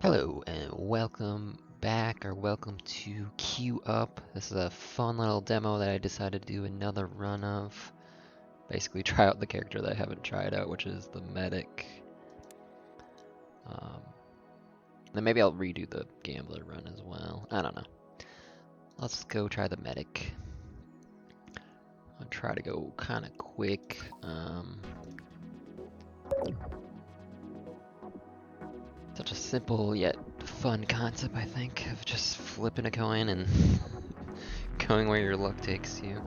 Hello and welcome back, or welcome to Queue Up. This is a fun little demo that I decided to do another run of. Basically try out the character that I haven't tried out, which is the medic. Then maybe I'll redo the gambler run as well. I don't know. Let's go try the medic. I'll try to go kind of quick. Such a simple yet fun concept, I think, of just flipping a coin and going where your luck takes you.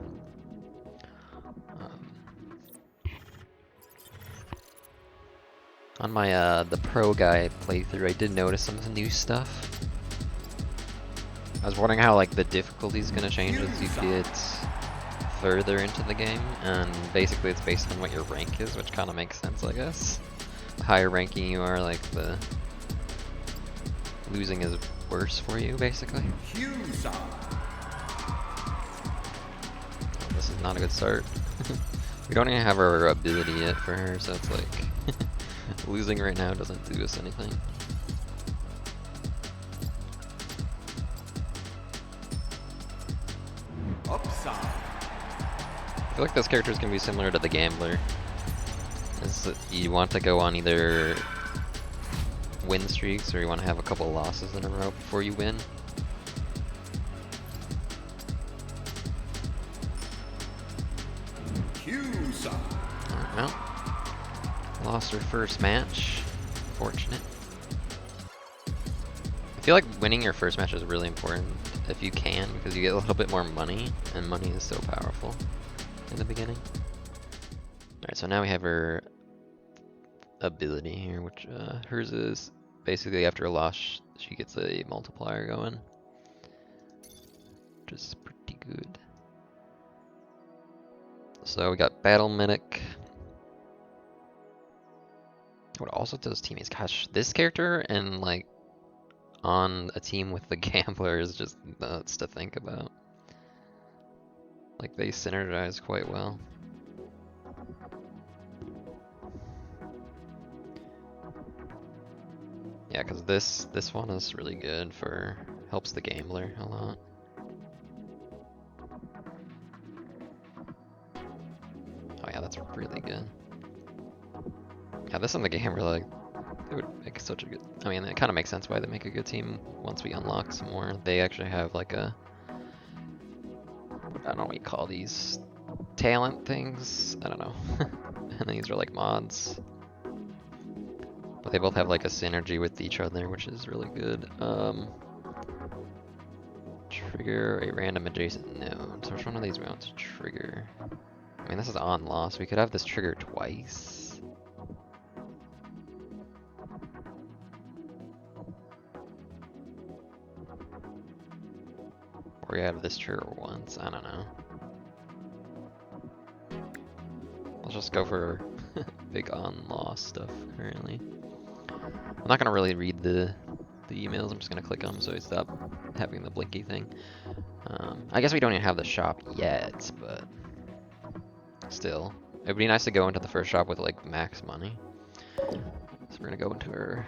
On my the pro guy playthrough, I did notice some new stuff. I was wondering how like the difficulty is gonna change as you get further into the game, and basically it's based on what your rank is, which kind of makes sense, I guess. The higher ranking you are, like the losing is worse for you, basically. Oh, this is not a good start. We don't even have our ability yet for her, so it's like losing right now doesn't do us anything. Upside. I feel like this character is going to be similar to the gambler. Is that you want to go on either win streaks or you want to have a couple losses in a row before you win. Alright, well, lost her first match. Fortunate. I feel like winning your first match is really important if you can, because you get a little bit more money, and money is so powerful in the beginning. Alright, so now we have her ability here, which hers is basically after a loss she gets a multiplier going, which is pretty good. So we got Battle Medic. What also does teammates? Gosh, this character and like on a team with the gambler is just nuts to think about. Like they synergize quite well. Yeah, because this one is really good for helps the gambler a lot. Oh yeah, that's really good. Yeah, this and the gambler, like, it would make such a good. I mean, it kind of makes sense why they make a good team once we unlock some more. They actually have like a, I don't know what you call these, talent things. I don't know. And these are like mods. But they both have like a synergy with each other, which is really good. Trigger a random adjacent node. So which one of these we want to trigger? I mean, this is on loss. We could have this trigger twice. Or we have this trigger once. I don't know. Let's just go for big on loss stuff currently. I'm not gonna really read the emails. I'm just gonna click them so I stop having the blinky thing. I guess we don't even have the shop yet, but still, it'd be nice to go into the first shop with like max money. So we're gonna go into her.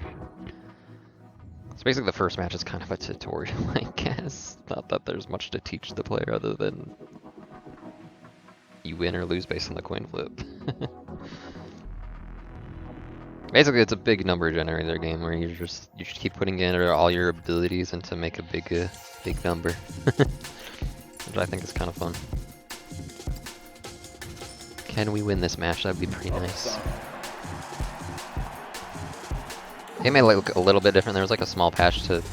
So basically, the first match is kind of a tutorial, I guess. Not that there's much to teach the player other than you win or lose based on the coin flip. Basically, it's a big number generator game where you just keep putting in all your abilities and to make a big number, which I think is kind of fun. Can we win this match? That'd be pretty nice. It may look a little bit different. There was like a small patch to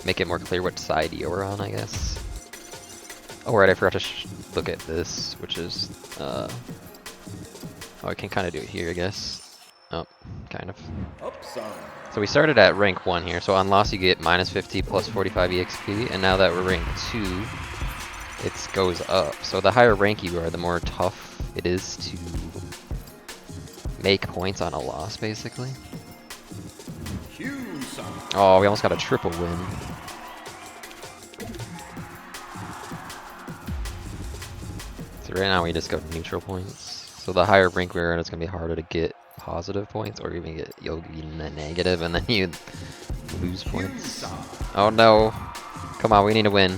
make it more clear what side you were on, I guess. Oh right, I forgot to look at this, which is oh, I can kind of do it here, I guess. Oh, kind of. So we started at rank 1 here, so on loss you get minus 50 plus 45 EXP, and now that we're rank 2, it goes up. So the higher rank you are, the more tough it is to make points on a loss, basically. Oh, we almost got a triple win. So right now we just go neutral points. So the higher rank we're in, it's going to be harder to get positive points, or even you'll get a negative, and then you lose points. Oh no. Come on, we need to win.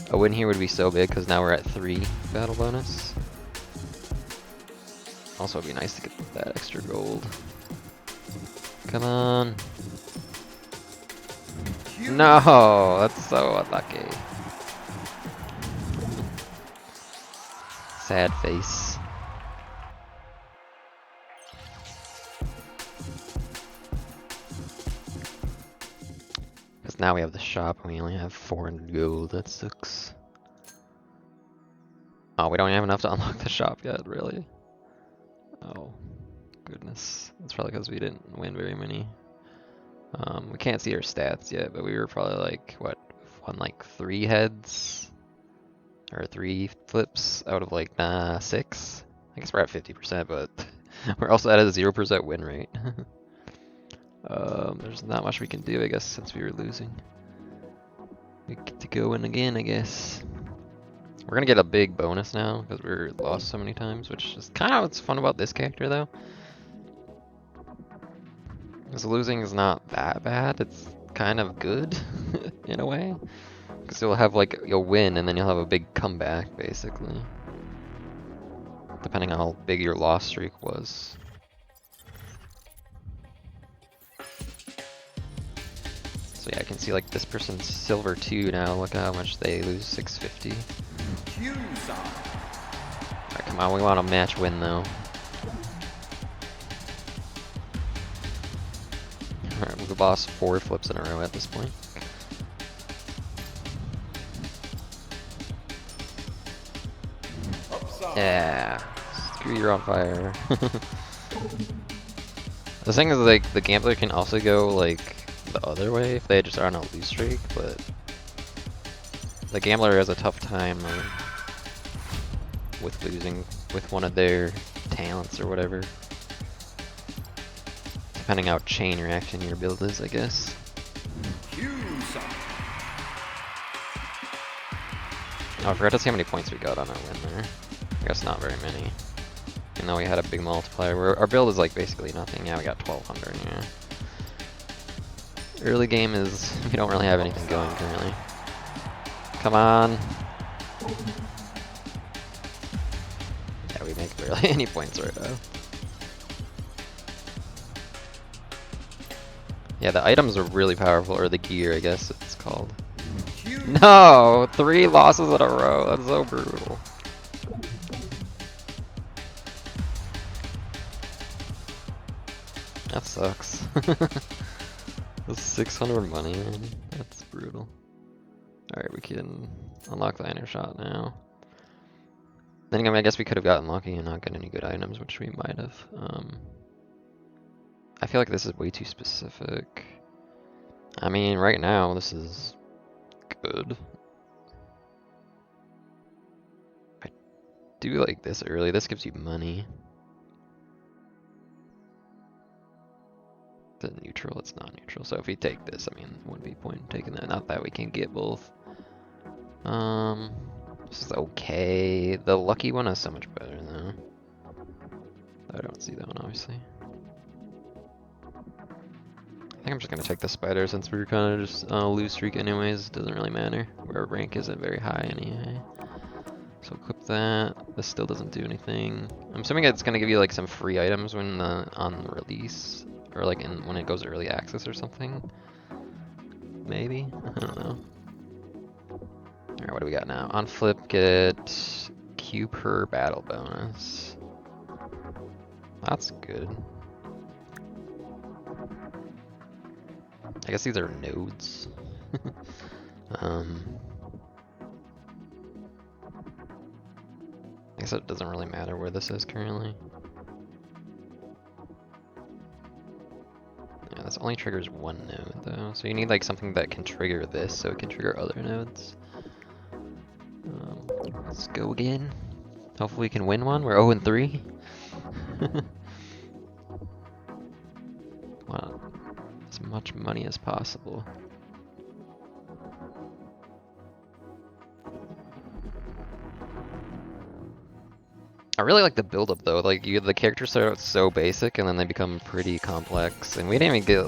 A win here would be so big because now we're at 3 battle bonus. Also, it'd be nice to get that extra gold. Come on. No, that's so unlucky. Sad face. Because now we have the shop and we only have 400 gold. That sucks. Oh, we don't have enough to unlock the shop yet, really? Oh, goodness. That's probably because we didn't win very many. We can't see our stats yet, but we were probably like, what, won like 3 heads? Or 3 flips out of like 6? I guess we're at 50%, but we're also at a 0% win rate. There's not much we can do, I guess, since we were losing. We get to go in again, I guess. We're gonna get a big bonus now, because we're lost so many times, which is kind of what's fun about this character, though. Because losing is not that bad, it's kind of good, in a way. Because you'll have, like, you'll win, and then you'll have a big comeback, basically. Depending on how big your loss streak was. So yeah, I can see like this person's silver 2 now. Look at how much they lose, 650. Alright, come on, we want a match win though. Alright, we've lost 4 flips in a row at this point. Yeah, screw, you're on fire. The thing is, like, the gambler can also go like the other way if they just are on a lose streak, but the gambler has a tough time with losing with one of their talents or whatever. Depending how chain reaction your build is, I guess. Oh, I forgot to see how many points we got on our win there. I guess not very many. Even though we had a big multiplier. Our build is like basically nothing. Yeah, we got 1200, yeah. Early game is, we don't really have anything going currently. Come on. Yeah, we make barely any points right now. Yeah, the items are really powerful, or the gear, I guess it's called. No! 3 losses in a row, that's so brutal. That sucks. That's 600 money, man. That's brutal. Alright, we can unlock the inner shot now. Then again, I guess we could have gotten lucky and not get any good items, which we might have. I feel like this is way too specific. I mean, right now, this is good. I do like this early. This gives you money. The neutral, it's not neutral. So if we take this, I mean, wouldn't be point in taking that. Not that we can get both. This is okay. The lucky one is so much better though. I don't see that one, obviously. I think I'm just gonna take the spider since we were kind of just on a lose streak anyways. Doesn't really matter. Our rank isn't very high anyway. So equip that. This still doesn't do anything. I'm assuming it's gonna give you like some free items when on release, or like when it goes early access or something. Maybe, I don't know. All right, what do we got now? On flip, get Q per battle bonus. That's good. I guess these are nodes. I guess it doesn't really matter where this is currently. Yeah, this only triggers one node though, so you need like something that can trigger this so it can trigger other nodes. Let's go again. Hopefully we can win one. We're 0-3. Wow, as much money as possible. I really like the build-up though. Like the characters start out so basic and then they become pretty complex. And we didn't even get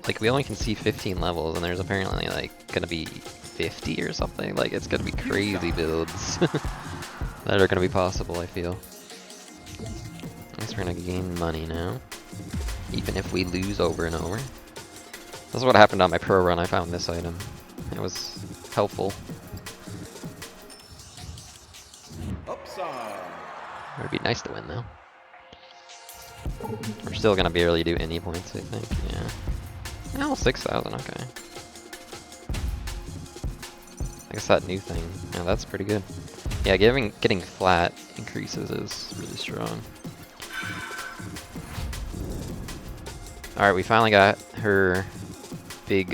like we only can see 15 levels, and there's apparently like gonna be 50 or something. Like it's gonna be crazy builds that are gonna be possible, I feel. I guess we're gonna gain money now, even if we lose over and over. This is what happened on my pro run. I found this item. It was helpful. Upside. It would be nice to win though. We're still gonna barely do any points, I think. Yeah. Oh, 6,000. Okay. I guess that new thing. Yeah, that's pretty good. Yeah, getting flat increases is really strong. All right, we finally got her big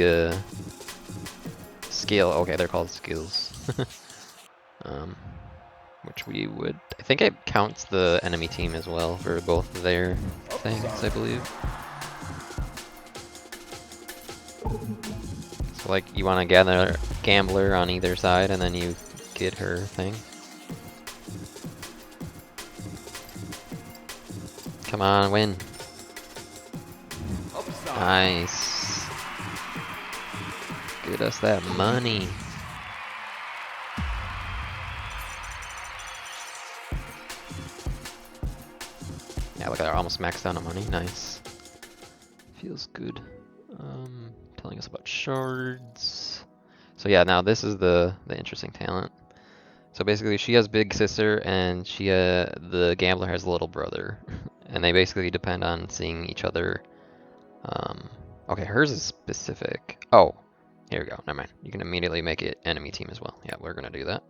skill. Okay, they're called skills. Which we would, I think it counts the enemy team as well for both of their things, I believe. So like you want to gather gambler on either side and then you get her thing. Come on, win. Nice. Get us that money. Yeah, look at that, almost maxed out on money. Nice. Feels good. Telling us about shards. So yeah, now this is the interesting talent. So basically, she has big sister, and the gambler has little brother, and they basically depend on seeing each other. Okay, hers is specific. Oh, here we go. Never mind. You can immediately make it enemy team as well. Yeah, we're gonna do that.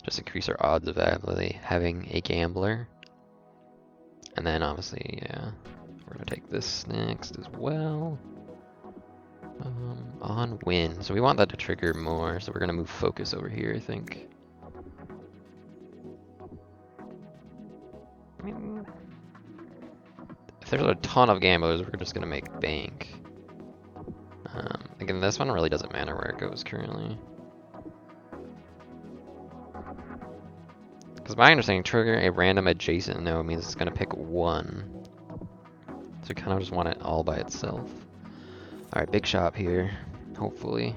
Just increase our odds of actually having a gambler. And then obviously, yeah, we're gonna take this next as well. On win. So we want that to trigger more, so we're gonna move focus over here, I think. I mean, if there's a ton of gamblers, we're just gonna make bank. Again, this one really doesn't matter where it goes currently. Because my understanding, trigger a random adjacent node means it's gonna pick one. So we kind of just want it all by itself. Alright, big shop here, hopefully.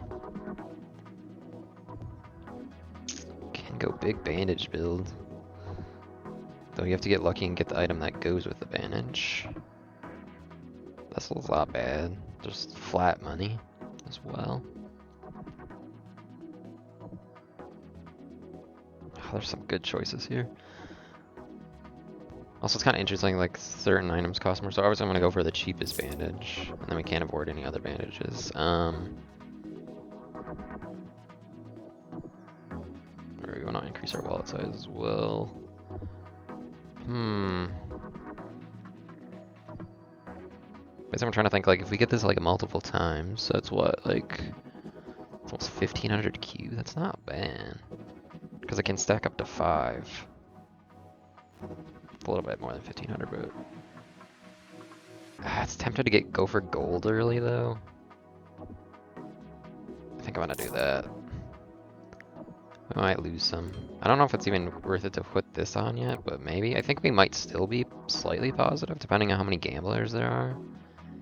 Can go big bandage build. Though you have to get lucky and get the item that goes with the bandage. That's a lot bad. Just flat money as well. Oh, there's some good choices here. Also, it's kind of interesting, like, certain items cost more, so obviously I'm going to go for the cheapest bandage, and then we can't afford any other bandages. We want to increase our wallet size as well. Basically, I'm trying to think, like, if we get this, like, multiple times, that's what, like, it's almost 1,500 Q, that's not bad. Because it can stack up to 5. A little bit more than 1,500, but it's tempted to go for gold early though. I think I'm gonna do that. We might lose some. I don't know if it's even worth it to put this on yet, but maybe. I think we might still be slightly positive depending on how many gamblers there are.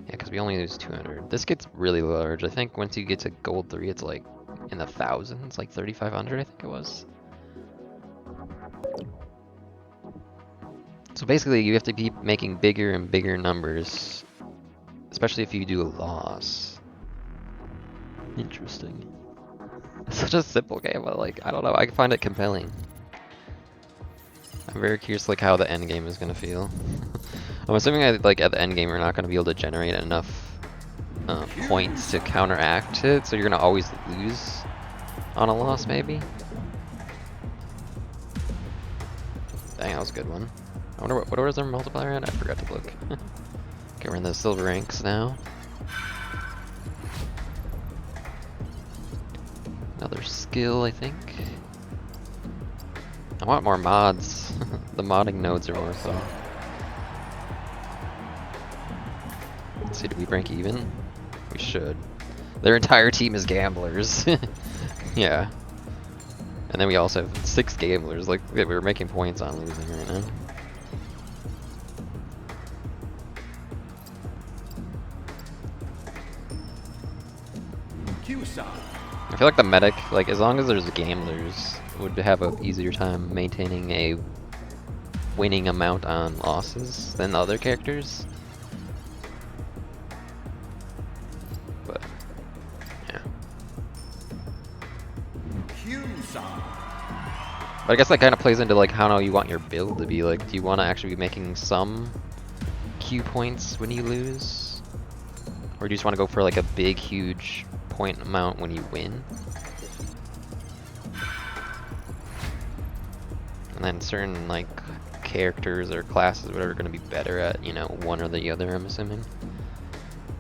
Yeah, because we only lose 200. This gets really large. I think once you get to gold 3, it's like in the thousands, like 3,500 I think it was. So basically, you have to be making bigger and bigger numbers, especially if you do a loss. Interesting. It's such a simple game, but like, I don't know, I find it compelling. I'm very curious like how the end game is gonna feel. I'm assuming like at the end game, you're not gonna be able to generate enough points to counteract it, so you're gonna always lose on a loss, maybe. Dang, that was a good one. I wonder what was their multiplier at? I forgot to look. Okay, we're in the silver ranks now. Another skill, I think. I want more mods. The modding nodes are more fun. Let's see, do we break even? We should. Their entire team is gamblers. Yeah. And then we also have 6 gamblers. Like, we're making points on losing right now. I feel like the medic, like as long as there's gamblers, would have a easier time maintaining a winning amount on losses than other characters. But yeah. But I guess that kind of plays into like how you want your build to be. Like, do you want to actually be making some Q points when you lose? Or do you just want to go for like a big, huge point amount when you win? And then certain like characters or classes or whatever are going to be better at, you know, one or the other, I'm assuming.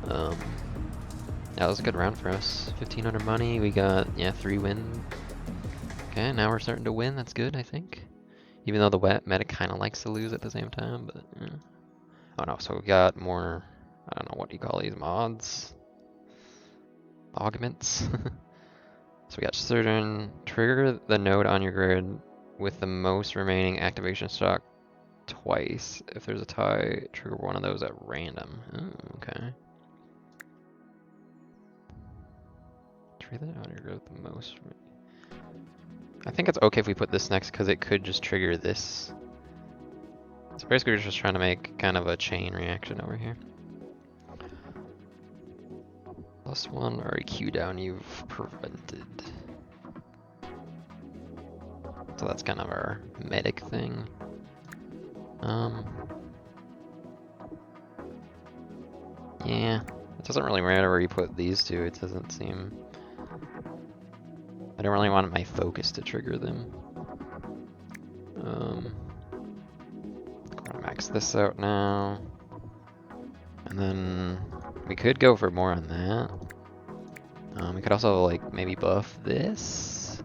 That was a good round for us. 1500 money, we got, yeah, 3 wins. Okay, now we're starting to win, that's good, I think. Even though the wet medic kind of likes to lose at the same time, but yeah. Oh no, so we got more, I don't know, what do you call these, mods? Augments? So we got certain, trigger the node on your grid with the most remaining activation stock twice. If there's a tie, trigger one of those at random. Oh, okay. Trigger that on your grid with the most. I think it's okay if we put this next because it could just trigger this. So basically we're just trying to make kind of a chain reaction over here. +1 or a Q down you've prevented. So that's kind of our medic thing. Yeah, it doesn't really matter where you put these two, it doesn't seem... I don't really want my focus to trigger them. I'm gonna max this out now. And then we could go for more on that. We could also like maybe buff this.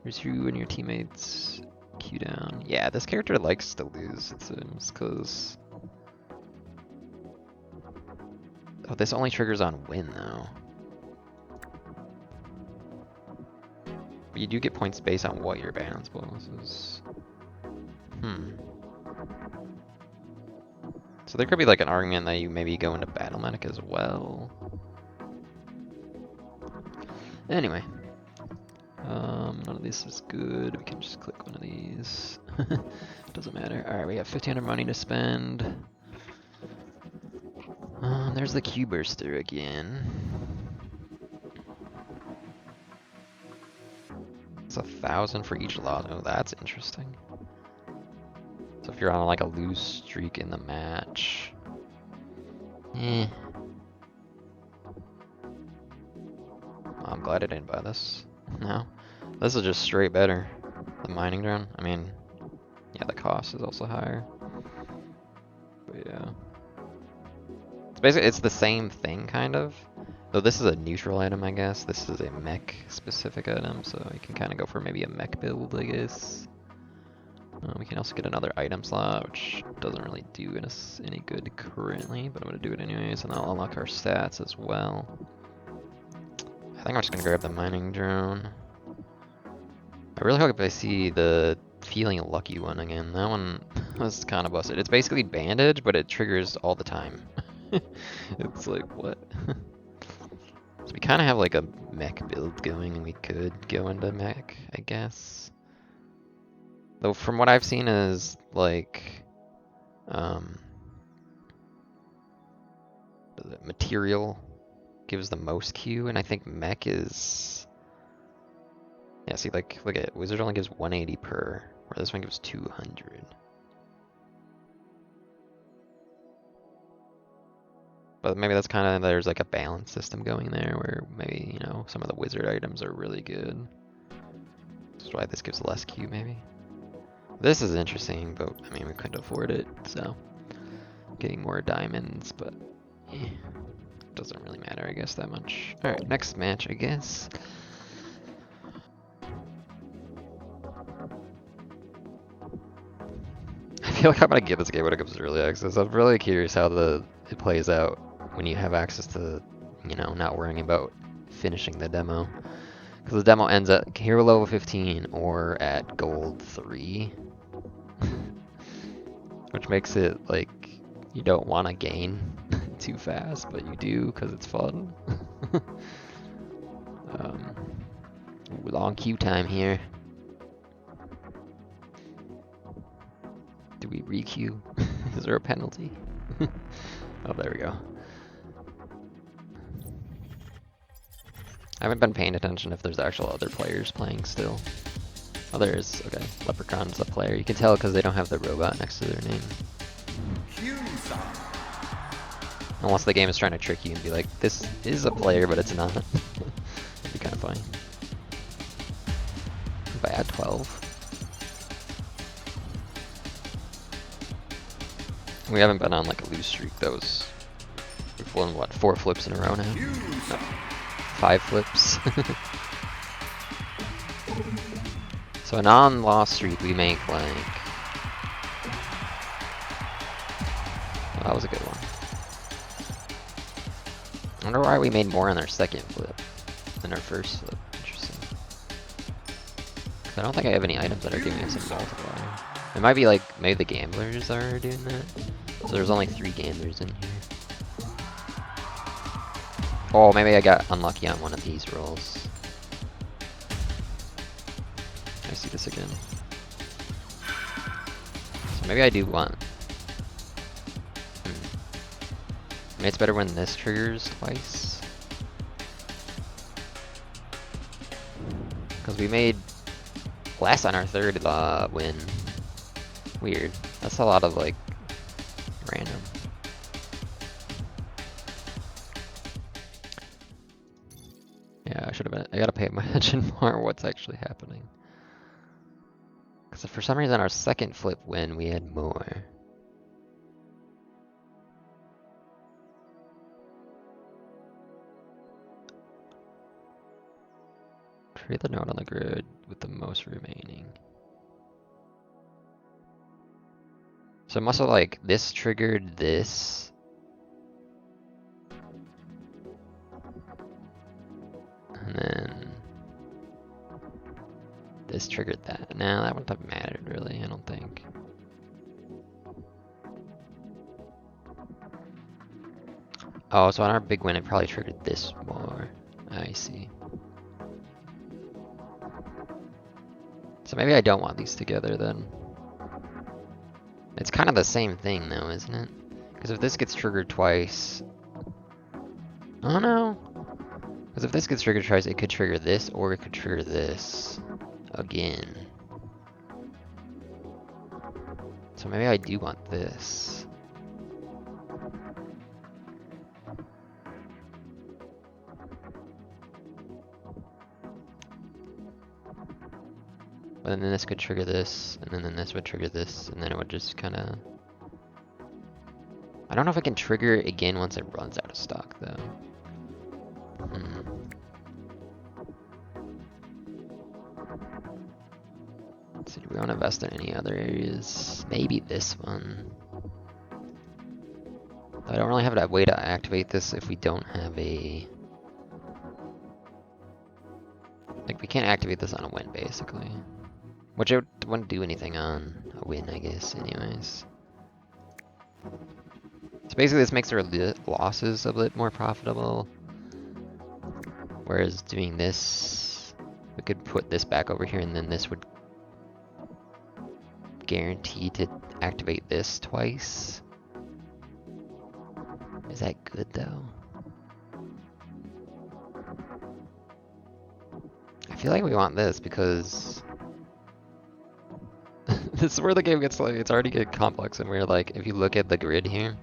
Here's you and your teammates. Q down. Yeah, this character likes to lose, it seems, because... Oh, this only triggers on win, though. But you do get points based on what your balance bonus is. So there could be like an argument that you maybe go into battle medic as well. Anyway. None of this is good. We can just click one of these. Doesn't matter. Alright, we have 1500 money to spend. There's the Q burster again. It's 1,000 for each lot. Oh, that's interesting. So if you're on like a lose streak in the match. I'm glad I didn't buy this. No. This is just straight better. The mining drone. I mean, yeah, the cost is also higher. But yeah. It's basically, it's the same thing, kind of. Though this is a neutral item, I guess. This is a mech specific item, so you can kind of go for maybe a mech build, I guess. We can also get another item slot, which doesn't really do us any good currently, but I'm going to do it anyways, and I'll unlock our stats as well. I think I'm just going to grab the mining drone. I really hope I see the Feeling Lucky one again. That one was kind of busted. It's basically bandage, but it triggers all the time. It's like, what? So we kind of have like a mech build going, and we could go into mech, I guess. Though from what I've seen is like, the material gives the most Q, and I think mech is... Yeah, see, like, look at it. Wizard only gives 180 per, where this one gives 200. But maybe that's kind of, there's like a balance system going there, where maybe, you know, some of the wizard items are really good. That's why this gives less Q, maybe. This is interesting, but, I mean, we couldn't afford it, so... Getting more diamonds, but... Eh, doesn't really matter, I guess, that much. Alright, next match, I guess. I feel like I'm gonna give this game when it comes to early access. I'm really curious how it plays out when you have access to, you know, not worrying about finishing the demo. Because the demo ends at hero level 15 or at gold 3. Which makes it like you don't want to gain too fast, but you do because it's fun. Long queue time here. Do we re-queue? Is there a penalty? Oh, there we go. I haven't been paying attention if there's actual other players playing still. Oh, there is. Okay, Leprechaun's a player. You can tell because they don't have the robot next to their name. Unless the game is trying to trick you and be like, this is a player, but it's not. That'd be kind of funny. If I add 12. We haven't been on like a lose streak. We've won what, 4 flips in a row now? No, 5 flips. So a non-loss streak we make like... Oh, that was a good one. I wonder why we made more on our second flip than our first flip. Interesting. I don't think I have any items that are giving us a multiplier. It might be like, maybe the gamblers are doing that. So there's only 3 gamblers in here. Oh, maybe I got unlucky on one of these rolls. I see this again. So maybe I do want... Maybe it's better when this triggers twice. Because we made last on our third win. Weird. That's a lot of like random. Yeah, I should have been. I gotta pay attention more what's actually happening. Because for some reason our second flip win we had more. Create the node on the grid with the most remaining. So it must have like this triggered this. And then this triggered that. Nah, that wouldn't have mattered really, I don't think. Oh, so on our big win it probably triggered this more. I see. So maybe I don't want these together then. It's kind of the same thing though, isn't it? Because if this gets triggered twice... Oh no! Because if this gets triggered twice, it could trigger this, or it could trigger this again. So maybe I do want this. But then this could trigger this, and then this would trigger this, and then it would just kind of... I don't know if I can trigger it again once it runs out of stock, though. Let's see, do we want to invest in any other areas? Maybe this one. I don't really have a way to activate this if we don't have a... Like, we can't activate this on a win, basically. Which it wouldn't do anything on a win, I guess, anyways. So basically this makes our losses a bit more profitable. Whereas doing this, we could put this back over here and then this would guarantee to activate this twice. Is that good though? I feel like we want this because this is where the game gets like, it's already getting complex and we're like, if you look at the grid here,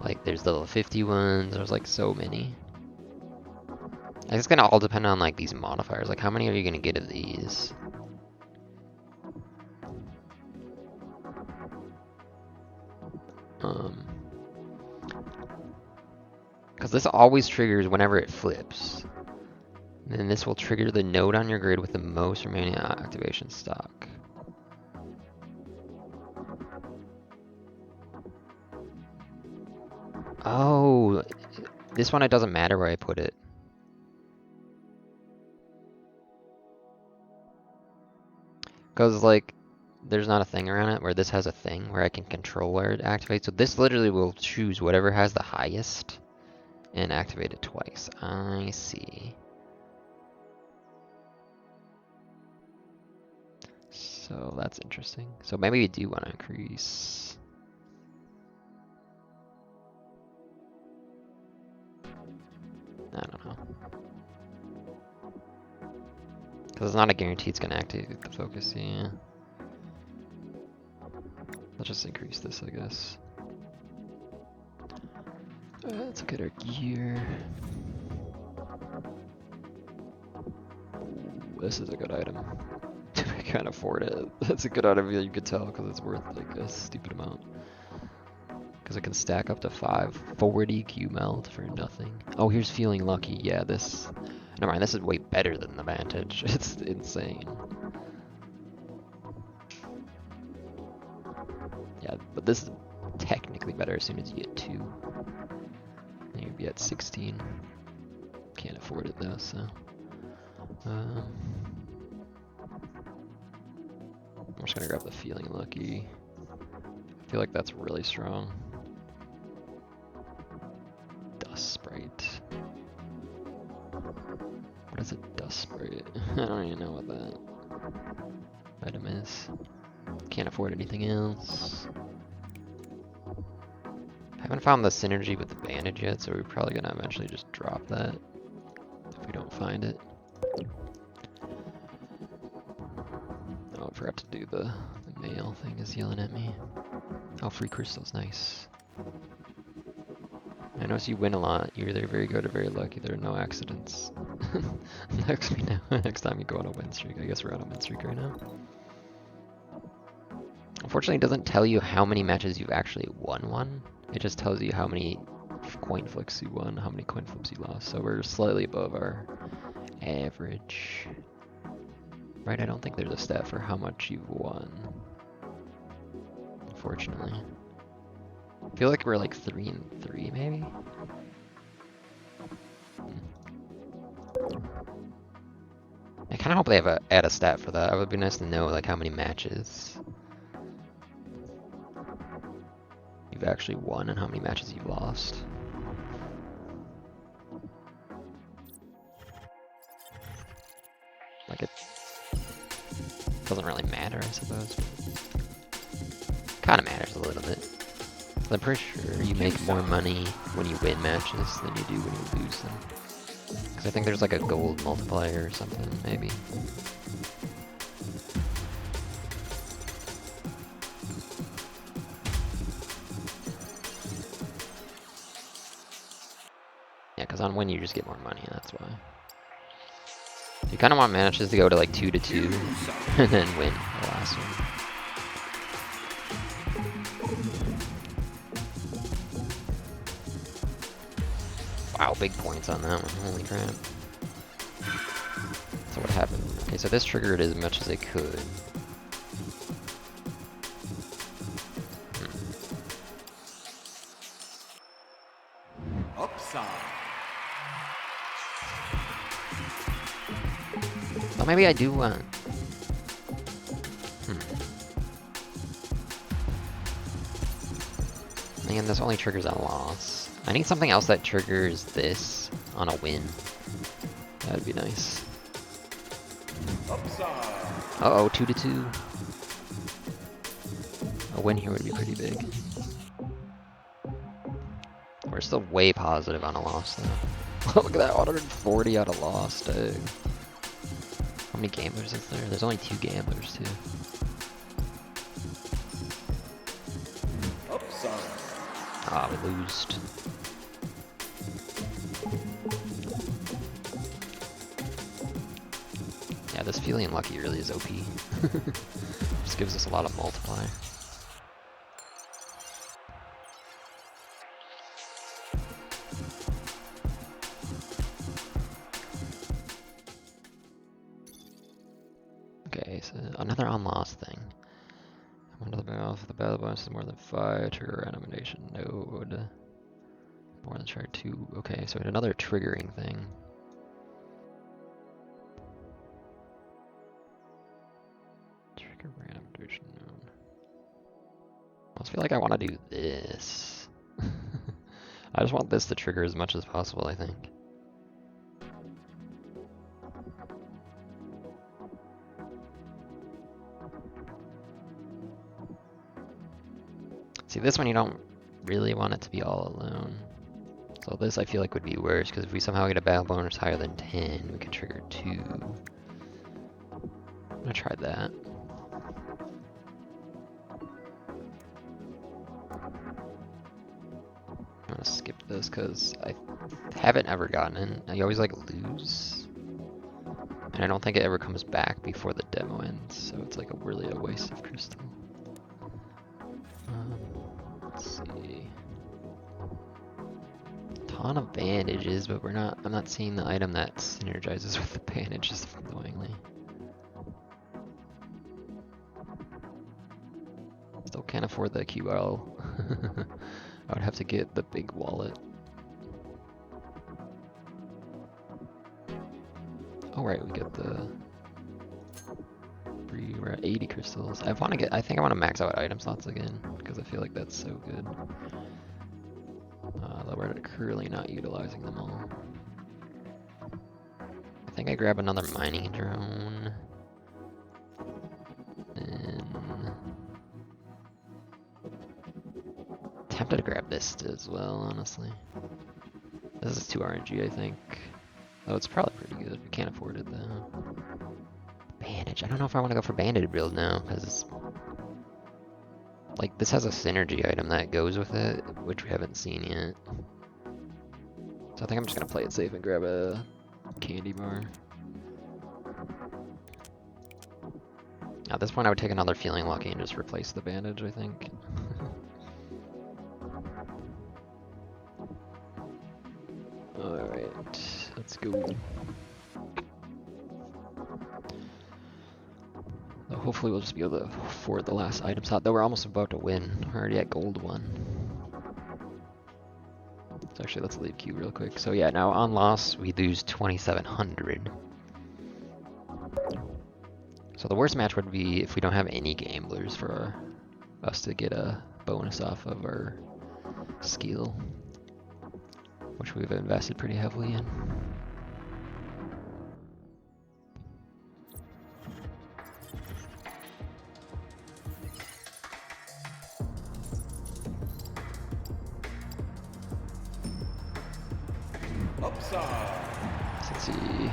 like there's the 50 ones, there's like so many. I guess it's gonna all depend on like these modifiers, like how many are you gonna get of these? Because this always triggers whenever it flips. And then this will trigger the node on your grid with the most remaining activation stock. Oh, this one it doesn't matter where I put it. Because like, there's not a thing around it where this has a thing where I can control where it activates. So this literally will choose whatever has the highest and activate it twice. I see. So that's interesting. So maybe we do want to increase. I don't know. Because it's not a guarantee it's going to activate the focus, yeah. Let's just increase this, I guess. Let's look at our gear. Ooh, this is a good item. I can't afford it. That's a good item, you could tell, because it's worth like a stupid amount. Because it can stack up to 540 Q melt for nothing. Oh, here's feeling lucky. Yeah, this. Never mind, this is way better than the Vantage. It's insane. Yeah, but this is technically better as soon as you get 2. Then you'd be at 16. Can't afford it though, so. I'm just gonna grab the feeling lucky. I feel like that's really strong. Dust sprite. What is a dust sprite? I don't even know what that item is. Can't afford anything else. Haven't found the synergy with the bandage yet, so we're probably gonna eventually just drop that if we don't find it. Oh, I forgot to do the mail thing is yelling at me. Oh, free crystals, nice. I notice you win a lot. You're either very good or very lucky. There are no accidents. Next time you go on a win streak. I guess we're on a win streak right now. Unfortunately, it doesn't tell you how many matches you've actually won one. It just tells you how many coin flips you won, how many coin flips you lost. So we're slightly above our average. Right, I don't think there's a stat for how much you've won. Unfortunately. I feel like we're like 3 and 3 maybe? I kinda hope they have add a stat for that. It would be nice to know like how many matches you've actually won and how many matches you've lost. Like it doesn't really matter, I suppose. Kinda matters a little bit. I'm pretty sure you make more money when you win matches than you do when you lose them. Because I think there's like a gold multiplier or something, maybe. Yeah, because on win you just get more money, that's why. You kind of want matches to go to like 2-2 and then win the last one. Wow, big points on that one, holy crap. So what happened? Okay, so this triggered as much as it could. Upside. Well, maybe I do want... Man, this only triggers on loss. I need something else that triggers this on a win. That'd be nice. Uh-oh, 2-2. A win here would be pretty big. We're still way positive on a loss, though. Look at that, 140 out of loss, dude. How many gamblers is there? There's only 2 gamblers, too. Ah, we lost. Yeah, this feeling lucky really is OP. Just gives us a lot of multiply. Okay, so another unlost thing. One of the battle for the battle bonus is more than 5. Trigger animation node. More than try 2. Okay, so another triggering thing. Trigger random duration node. I almost feel like I want to do this. I just want this to trigger as much as possible, I think. See, this one you don't really want it to be all alone. So this I feel like would be worse, because if we somehow get a battle bonus higher than 10, we can trigger 2. I'm gonna try that. I'm gonna skip this because I haven't ever gotten in. You always like lose. And I don't think it ever comes back before the demo ends, so it's like really a waste of crystal. Let's see. Ton of bandages, but I'm not seeing the item that synergizes with the bandages, annoyingly. Still can't afford the QL. I would have to get the big wallet. Oh right, we get the we're at 80 crystals. I think I want to max out item slots again, because I feel like that's so good. Though we're currently not utilizing them all. I think I grab another mining drone. Then tempted to grab this as well, honestly. This is 2 RNG, I think. Oh, it's probably pretty good. We can't afford it though. Bandage. I don't know if I want to go for bandage build now, because like this has a synergy item that goes with it, which we haven't seen yet. So I think I'm just gonna play it safe and grab a candy bar. At this point, I would take another Feeling Lucky and just replace the bandage, I think. Alright, let's go. So hopefully we'll just be able to afford the last item slot, though we're almost about to win. We're already at gold 1. So actually, let's leave Q real quick. So yeah, now on loss, we lose 2,700. So the worst match would be if we don't have any gamblers for us to get a bonus off of our skill, which we've invested pretty heavily in. Let's see.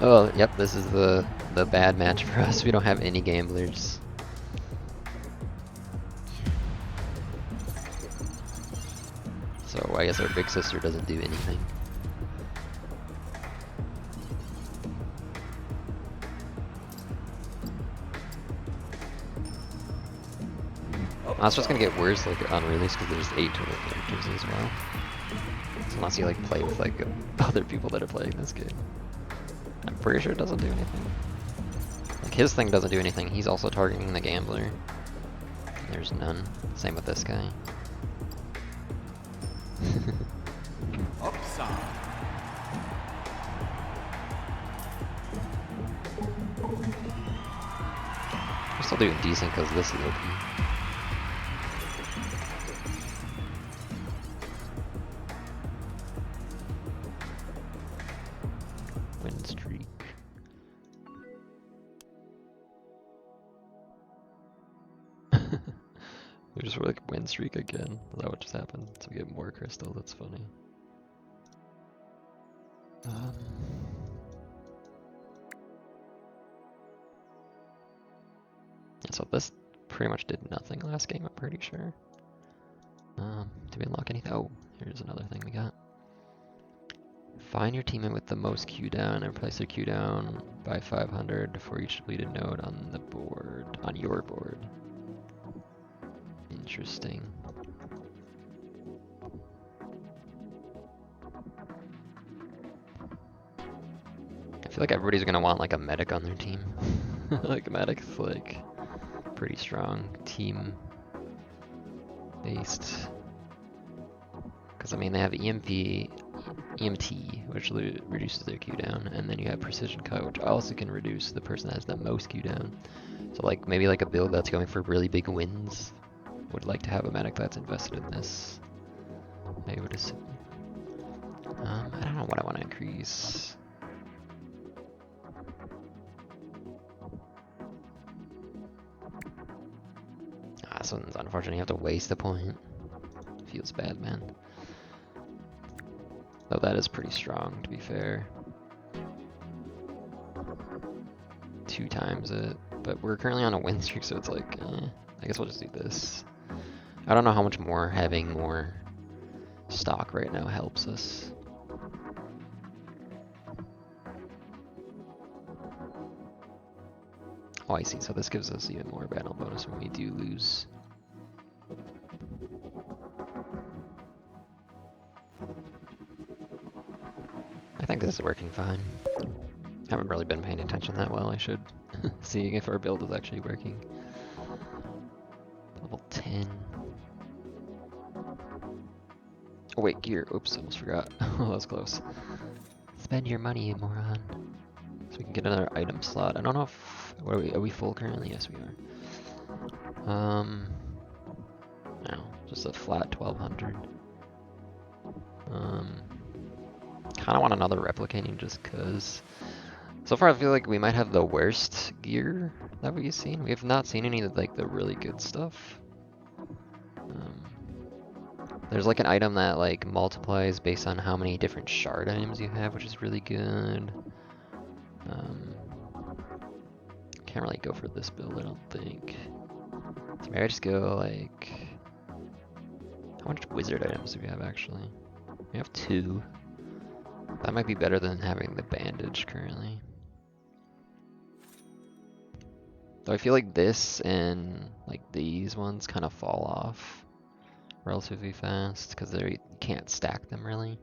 Oh, yep, this is the bad match for us. We don't have any gamblers. So I guess our big sister doesn't do anything. It's just gonna get worse like on release because there's 8 total characters as well. So unless you like play with like other people that are playing this game. I'm pretty sure it doesn't do anything. Like his thing doesn't do anything. He's also targeting the gambler. There's none. Same with this guy. We're still doing decent because this is OP. Win streak. We just were like win streak again. Is that what just happened? So we get more crystal. That's funny. So this pretty much did nothing last game, I'm pretty sure. Did we unlock anything? Oh, here's another thing we got. Find your teammate with the most cooldown and replace their cooldown by 500 for each deleted node on the board, on your board. Interesting. I feel like everybody's gonna want like a medic on their team. Like medic's like pretty strong team based. Because I mean they have EMT, which reduces their cooldown, and then you have Precision Cut, which also can reduce the person that has the most cooldown. So like maybe like a build that's going for really big wins would like to have a medic that's invested in this. I would assume. I don't know what I want to increase. This one's unfortunate. You have to waste a point. Feels bad, man. Though that is pretty strong, to be fair. 2 times it. But we're currently on a win streak, so it's like, I guess we'll just do this. I don't know how much more having more stock right now helps us. Oh, I see. So this gives us even more battle bonus when we do lose. I think this is working fine. Haven't really been paying attention that well. I should. Seeing if our build is actually working. Level 10. Oh wait, gear. Oops, almost forgot. Oh, that was close. Spend your money, moron. So we can get another item slot. I don't know if... What are we full currently? Yes, we are. No, just a flat 1200. Kind of want another replicating just cause. So far, I feel like we might have the worst gear that we've seen. We have not seen any of like the really good stuff. There's like an item that like multiplies based on how many different shard items you have, which is really good. Can't really go for this build, I don't think. So maybe I just go like... How much wizard items do we have actually? We have 2. That might be better than having the bandage currently. Though I feel like this and like these ones kind of fall off relatively fast because you can't stack them really.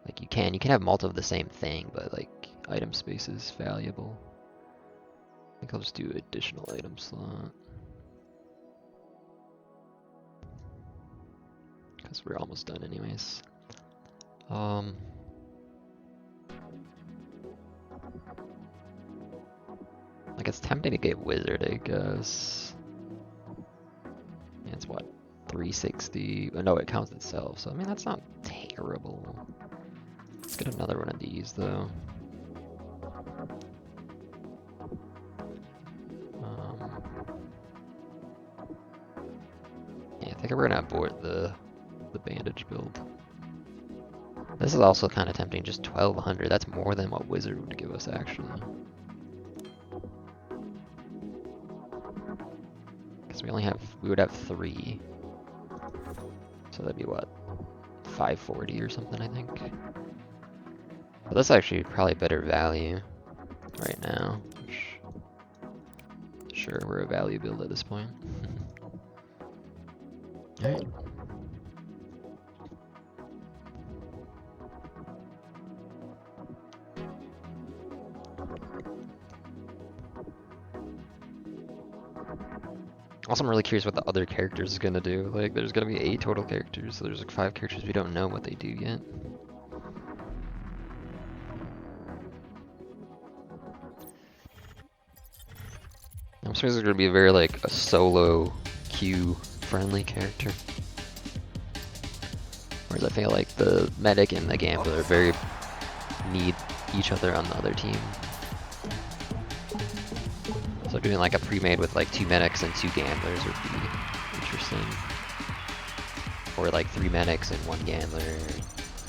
Like you can have multiple of the same thing, but like item space is valuable. I think I'll just do additional item slot. Because we're almost done anyways. Like it's tempting to get wizard, I guess. Yeah, it's what? 360? Oh, no, it counts itself, so I mean that's not terrible. Let's get another one of these though. Yeah, I think we're gonna abort the bandage build. This is also kind of tempting, just 1200. That's more than what wizard would give us actually. Because we would have 3. So that'd be what? 540 or something, I think. But that's actually probably better value right now. Sure, we're a value build at this point. Alright. Also, I'm really curious what the other characters is gonna do. Like, there's gonna be 8 total characters, so there's like 5 characters we don't know what they do yet. I'm sure there's gonna be a very like a solo queue friendly character. Whereas I feel like the medic and the gambler very need each other on the other team. So doing like a pre-made with like 2 medics and 2 gamblers would be interesting. Or like 3 medics and 1 gambler,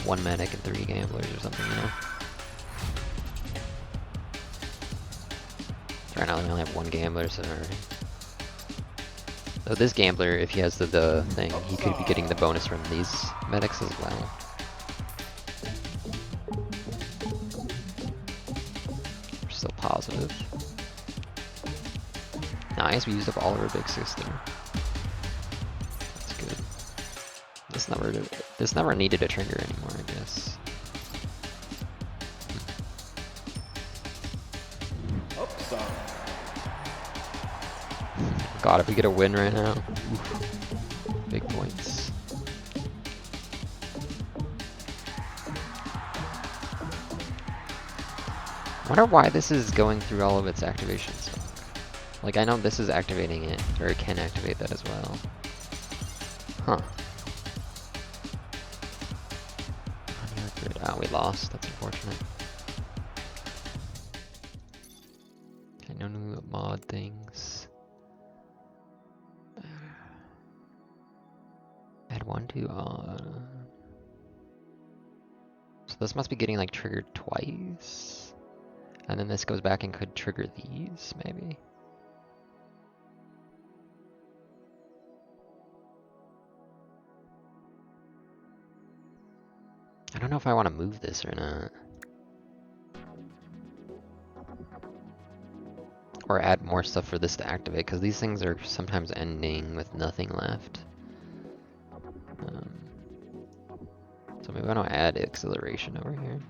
1 medic and 3 gamblers or something, you know? Right now we only have 1 gambler, so... So this gambler, if he has the thing, he could be getting the bonus from these medics as well. We're still positive. Nice, we used up all of our big sister. That's good. This never needed a trigger anymore, I guess. God, if we get a win right now, oof, big points. I wonder why this is going through all of its activations. Like, I know this is activating it, or it can activate that as well. Huh. Ah, we lost. That's unfortunate. Okay, no new mod things. Add 1, 2, so this must be getting like triggered twice. And then this goes back and could trigger these, maybe. I don't know if I want to move this or not. Or add more stuff for this to activate, because these things are sometimes ending with nothing left. So maybe I don't add acceleration over here.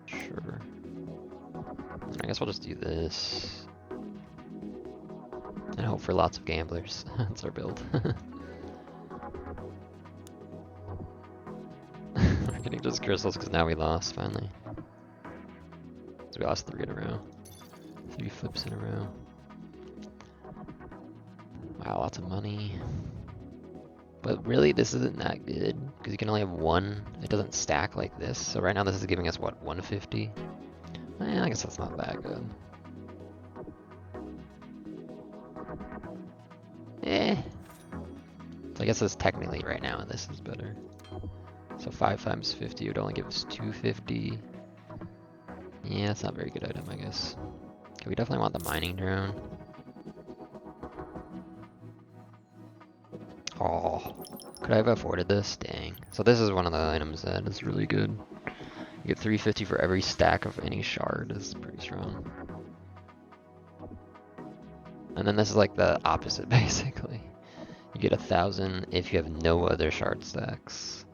Sure. I guess we'll just do this. And hope for lots of gamblers. That's our build. We're getting just crystals because now we lost, finally. So we lost 3 in a row. 3 flips in a row. Wow, lots of money. But really, this isn't that good, because you can only have 1. It doesn't stack like this. So right now this is giving us, what, 150? I guess that's not that good. So I guess it's technically right now, this is better. So 5 times 50 would only give us 250. Yeah, that's not a very good item, I guess. Okay, we definitely want the mining drone. Oh, could I have afforded this? Dang. So this is one of the items that is really good. You get 350 for every stack of any shard. This is pretty strong. And then this is like the opposite, basically. You get 1,000 if you have no other shard stacks.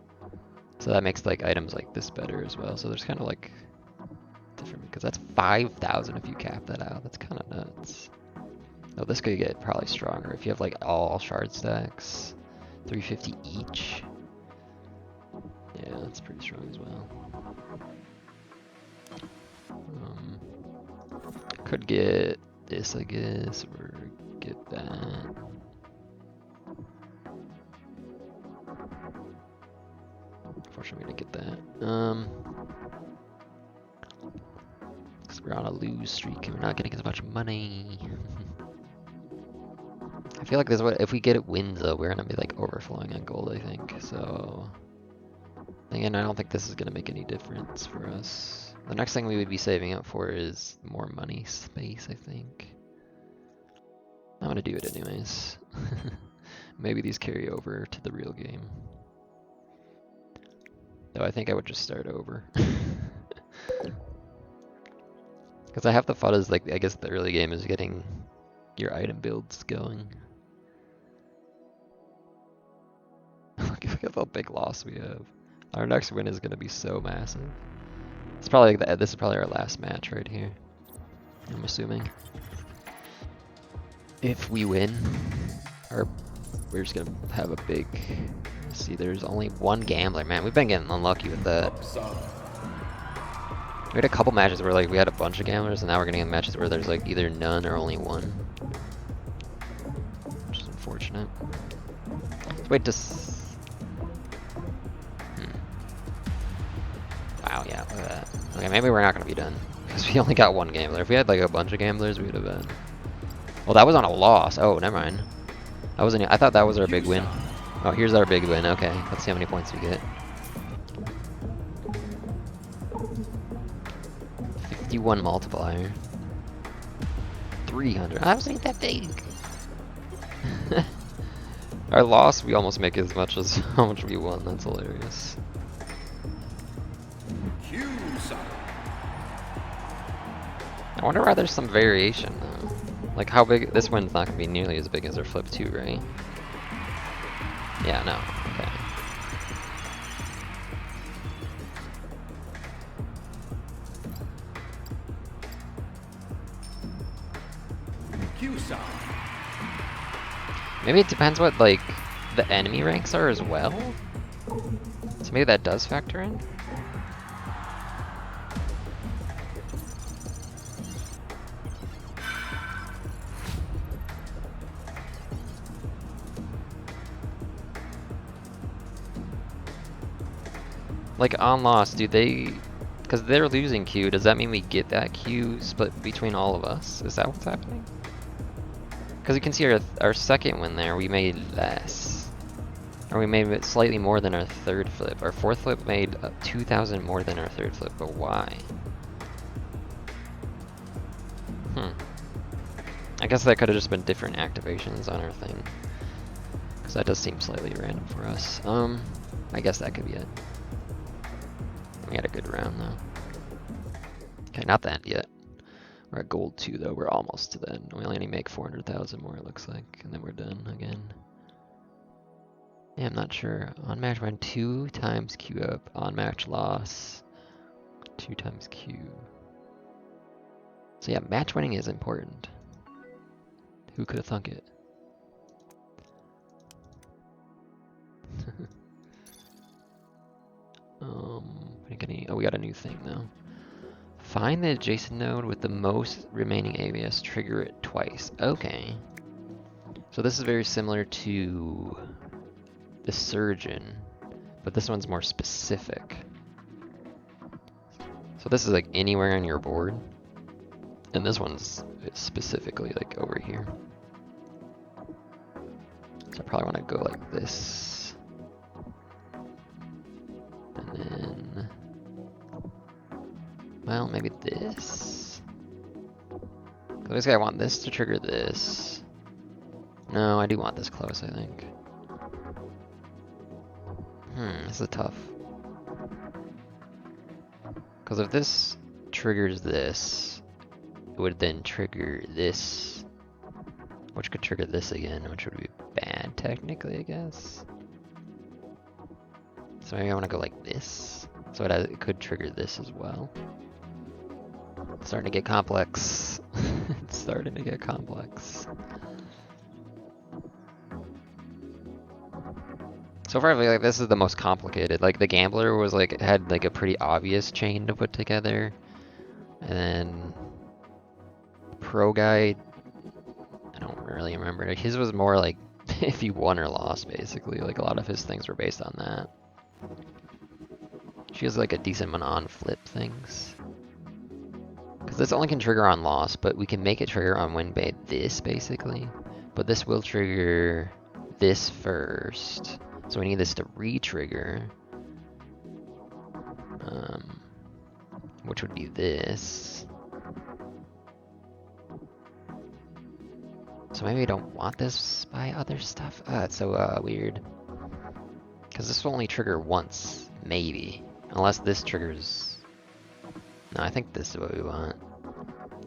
So that makes like items like this better as well. So there's kind of like different, because that's 5,000 if you cap that out. That's kind of nuts. Oh, this could get probably stronger if you have like all shard stacks, 350 each. Yeah, that's pretty strong as well. Could get this, I guess, or get that. Unfortunately, we didn't get that. Because we're on a lose streak and we're not getting as much money. I feel like this is what, if we get it wins though, we're gonna be like overflowing on gold, I think. So, again, I don't think this is gonna make any difference for us. The next thing we would be saving up for is more money space, I think. I'm gonna do it anyways. Maybe these carry over to the real game. Though I think I would just start over. Because I have the thought is like, I guess the early game is getting your item builds going. Look at how big loss we have. Our next win is going to be so massive. It's probably this is probably our last match right here, I'm assuming. If we win, or we're just gonna have a big. Let's see, there's only 1 gambler. Man, we've been getting unlucky with that. We had a couple matches where like we had a bunch of gamblers, and now we're getting in matches where there's like either none or only 1, which is unfortunate. Let's wait to. Wow, yeah, look at that. Okay, maybe we're not gonna be done because we only got 1 gambler. If we had like a bunch of gamblers, we would have been. Well, that was on a loss. Oh, never mind. I wasn't. I thought that was our big win. Oh, here's our big win. Okay, let's see how many points we get. 51 multiplier. 300. That wasn't that big. Our loss, we almost make as much as how much we won. That's hilarious. I wonder why there's some variation though. Like how big, this one's not gonna be nearly as big as our flip 2, right? Yeah, no, okay. Maybe it depends what like the enemy ranks are as well. So So maybe that does factor in? Like on loss, do they... Because they're losing Q, does that mean we get that Q split between all of us? Is that what's happening? Because you can see our second win there, we made less. Or we made it slightly more than our third flip. Our fourth flip made 2,000 more than our third flip, but why? I guess that could have just been different activations on our thing. Because that does seem slightly random for us. I guess that could be it. We had a good round though. Okay, not the end yet. We're at gold 2 though, we're almost to the end. We only need to make 400,000 more it looks like, and then we're done again. Yeah, I'm not sure. On match win 2 times Q up, on match loss 2 times Q. So yeah, match winning is important. Who could have thunk it? Oh, we got a new thing though. Find the adjacent node with the most remaining ABS, trigger it twice. Okay. So this is very similar to the Surgeon, but this one's more specific. So this is like anywhere on your board, and this one's specifically like over here. So I probably want to go like this. And then, well, maybe this. Basically I want this to trigger this. No, I do want this close, I think. This is tough. Because if this triggers this, it would then trigger this, which could trigger this again, which would be bad technically, I guess. So maybe I want to go like this, so it could trigger this as well. It's starting to get complex. It's starting to get complex. So far I feel like this is the most complicated. Like the Gambler was like, had like a pretty obvious chain to put together. And then Pro Guy, I don't really remember. His was more like if you won or lost basically. Like a lot of his things were based on that. She has like a decent amount on flip things. Because this only can trigger on loss, but we can make it trigger on win by this basically. But this will trigger this first. So we need this to re-trigger, which would be this. So maybe we don't want this by other stuff. It's so weird. Because this will only trigger once, maybe. Unless this triggers... No, I think this is what we want.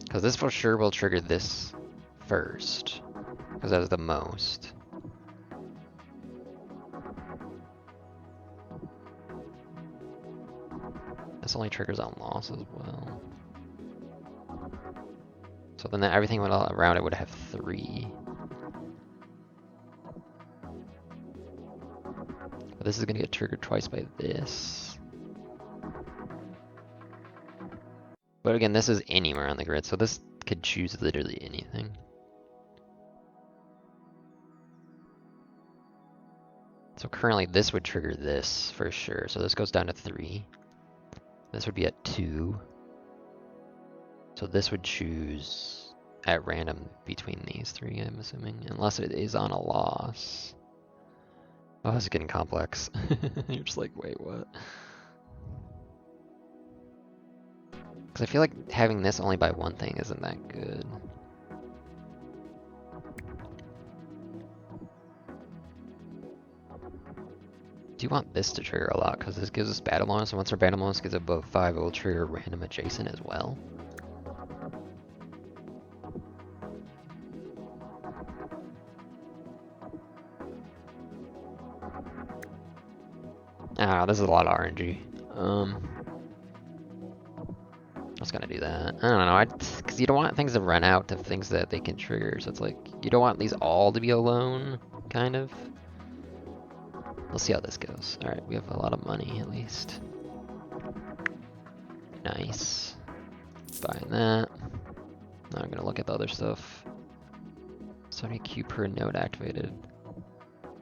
Because this for sure will trigger this first. Because that was the most. This only triggers on loss as well. So then everything around it would have 3. But this is going to get triggered twice by this. But again, this is anywhere on the grid, so this could choose literally anything. So currently this would trigger this for sure. So this goes down to 3. This would be at 2. So this would choose at random between these 3, I'm assuming. Unless it is on a loss. Oh, this is getting complex. You're just like, wait, what? Because I feel like having this only by one thing isn't that good. Do you want this to trigger a lot? Because this gives us battle bonus, and once our battle bonus gets above 5, it will trigger random adjacent as well. Ah, this is a lot of RNG. I was gonna do that. I don't know, because you don't want things to run out to things that they can trigger, so it's like, you don't want these all to be alone, kind of. We'll see how this goes. Alright, we have a lot of money at least. Nice. Buying that. Now I'm gonna look at the other stuff. 70 Q per node activated.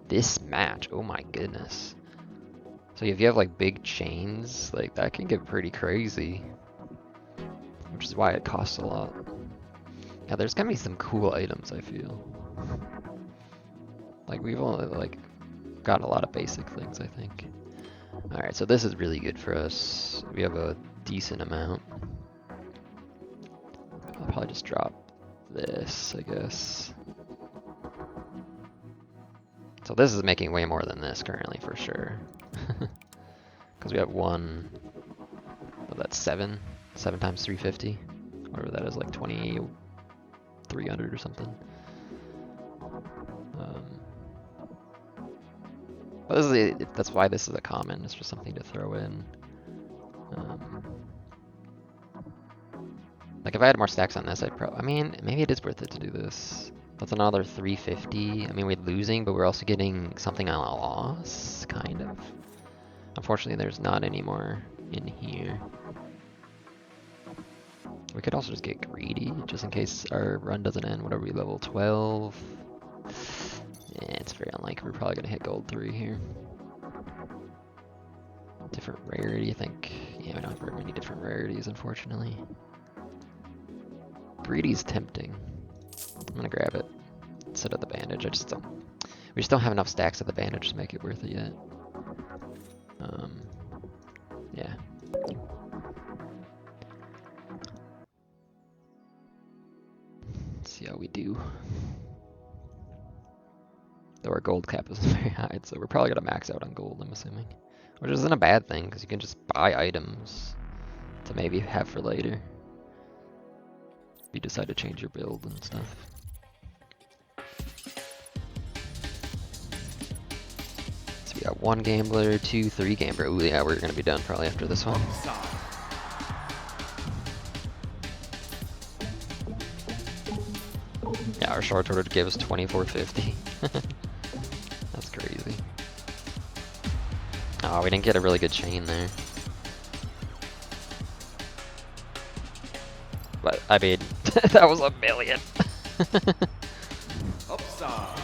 This match, oh my goodness. So if you have like big chains, like that can get pretty crazy. Which is why it costs a lot. Yeah, there's gonna be some cool items, I feel. Like we've only like got a lot of basic things, I think. Alright, so this is really good for us. We have a decent amount. I'll probably just drop this, I guess. So this is making way more than this currently, for sure. Because we have one, well, that's 7 times 350. Whatever that is, like 2,300 or something. But this is that's why this is a common, it's just something to throw in. Like if I had more stacks on this, I'd probably, I mean, maybe it is worth it to do this. That's another 350. I mean, we're losing, but we're also getting something on a loss, kind of. Unfortunately, there's not any more in here. We could also just get greedy, just in case our run doesn't end. Whatever, we level 12. Yeah, it's very unlikely we're probably gonna hit gold 3 here. Different rarity, I think. Yeah, we don't have very many different rarities, unfortunately. Greedy's tempting. I'm gonna grab it instead of the bandage. We just don't have enough stacks of the bandage to make it worth it yet. Yeah. Let's see how we do. Though our gold cap is very high, so we're probably gonna max out on gold, I'm assuming. Which isn't a bad thing, because you can just buy items to maybe have for later. If you decide to change your build and stuff. So we got 1 gambler, 2, 3 gambler. Ooh, yeah, we're gonna be done probably after this one. Yeah, our short order gave us 2450. That's crazy. Oh, we didn't get a really good chain there. But, I mean, that was $1 million. Upside.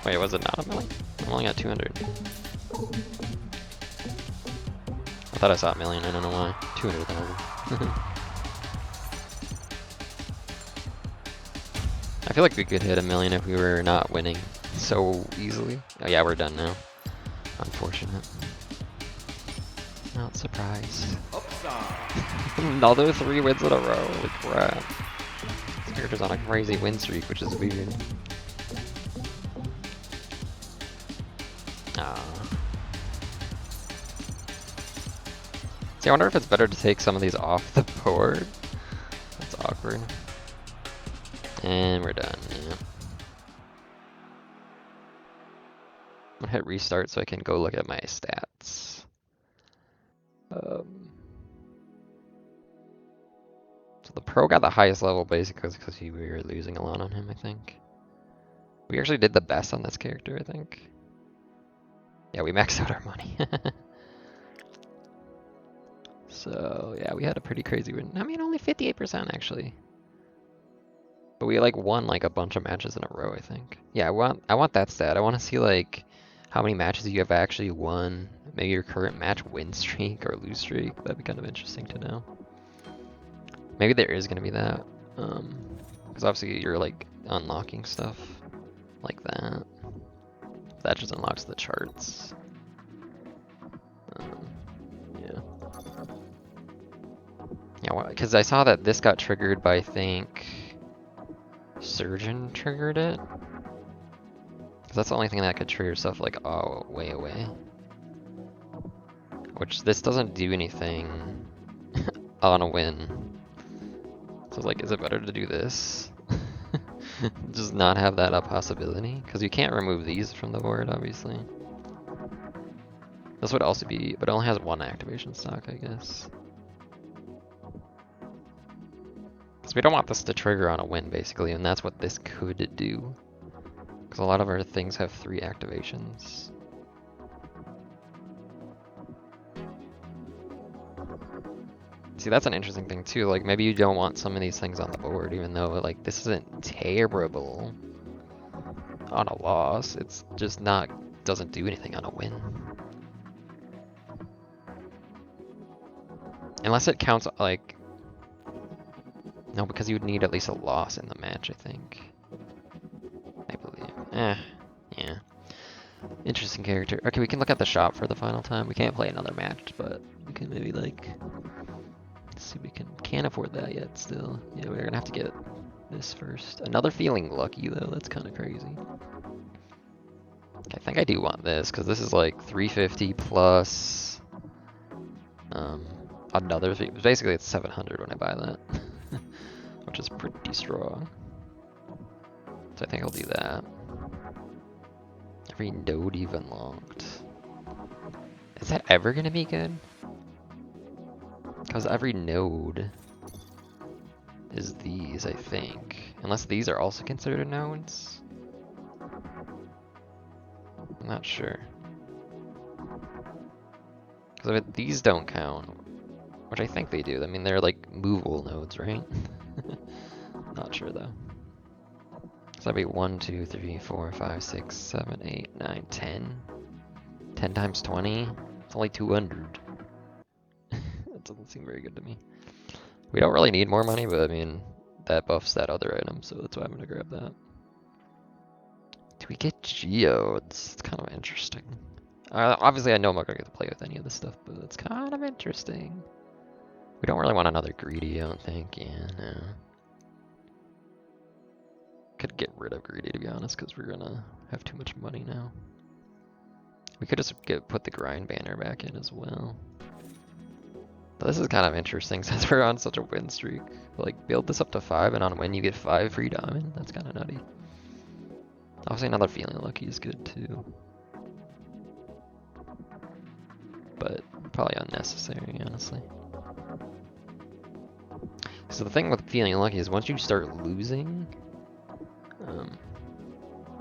Wait, was it not $1 million? I'm only got 200. I thought I saw $1 million, I don't know why. 200,000. I feel like we could hit $1 million if we were not winning so easily. Oh yeah, we're done now. Unfortunate. Not surprised. Another 3 wins in a row. Holy crap. This character's on a crazy win streak, which is weird. See, I wonder if it's better to take some of these off the board. That's awkward. And we're done, yeah. I'm gonna hit restart so I can go look at my stats. So the pro got the highest level basically because we were losing a lot on him, I think. We actually did the best on this character, I think. Yeah, we maxed out our money. So, yeah, we had a pretty crazy win. I mean, only 58% actually. But we like won like a bunch of matches in a row, I think. Yeah, I want that stat. I want to see like how many matches you have actually won. Maybe your current match win streak or lose streak. That'd be kind of interesting to know. Maybe there is gonna be that. Because obviously you're like unlocking stuff like that. That just unlocks the charts. Yeah. Yeah, because I saw that this got triggered by, I think, Surgeon triggered it. Because that's the only thing that could trigger stuff like, oh, way away. Which this doesn't do anything on a win. So like, is it better to do this? Just not have that a possibility? Because you can't remove these from the board, obviously. This would also be, but it only has 1 activation stock, I guess. Because we don't want this to trigger on a win, basically, and that's what this could do. Because a lot of our things have 3 activations. See, that's an interesting thing too. Like, maybe you don't want some of these things on the board, even though, like, this isn't terrible on a loss. It's just not, doesn't do anything on a win. Unless it counts, like, no, because you would need at least a loss in the match, I think. I believe. Yeah. Interesting character. Okay, we can look at the shop for the final time. We can't play another match, but we can maybe, like, see if we can't afford that yet still. Yeah, we're gonna have to get this first. Another feeling lucky though, that's kind of crazy. I think I do want this, because this is like 350 plus another, basically it's 700 when I buy that, which is pretty strong. So I think I'll do that. Every node even locked. Is that ever gonna be good? Because every node is these, I think. Unless these are also considered nodes? I'm not sure. Because these don't count, which I think they do. I mean, they're like movable nodes, right? Not sure though. So that'd be 1, 2, 3, 4, 5, 6, 7, 8, 9, 10. 10 times 20? It's only 200. That doesn't seem very good to me. We don't really need more money, but I mean, that buffs that other item, so that's why I'm gonna grab that. Do we get geodes? It's kind of interesting. Obviously, I know I'm not gonna get to play with any of this stuff, but it's kind of interesting. We don't really want another greedy, I don't think. Yeah, no. Could get rid of greedy, to be honest, because we're gonna have too much money now. We could just put the grind banner back in as well. But this is kind of interesting since we're on such a win streak. Like, build this up to 5, and on a win you get 5 free diamond. That's kind of nutty. Obviously, another feeling lucky is good too. But probably unnecessary, honestly. So the thing with feeling lucky is once you start losing, oh,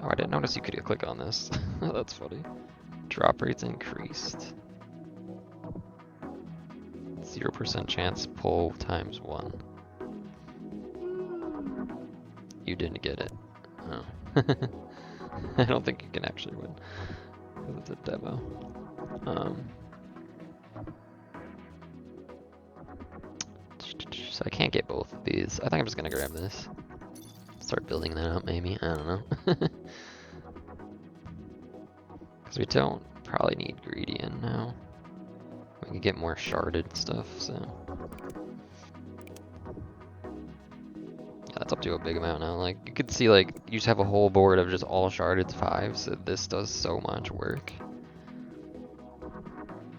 I didn't notice you could click on this. That's funny. Drop rates increased. 0% chance pull times 1. You didn't get it. Oh. I don't think you can actually win because it's a demo. So I can't get both of these. I think I'm just gonna grab this. Start building that up maybe. I don't know. Because we don't probably need greedy in now. We can get more sharded stuff, so. Yeah, that's up to a big amount now. Like, you could see, like, you just have a whole board of just all sharded 5s, so this does so much work.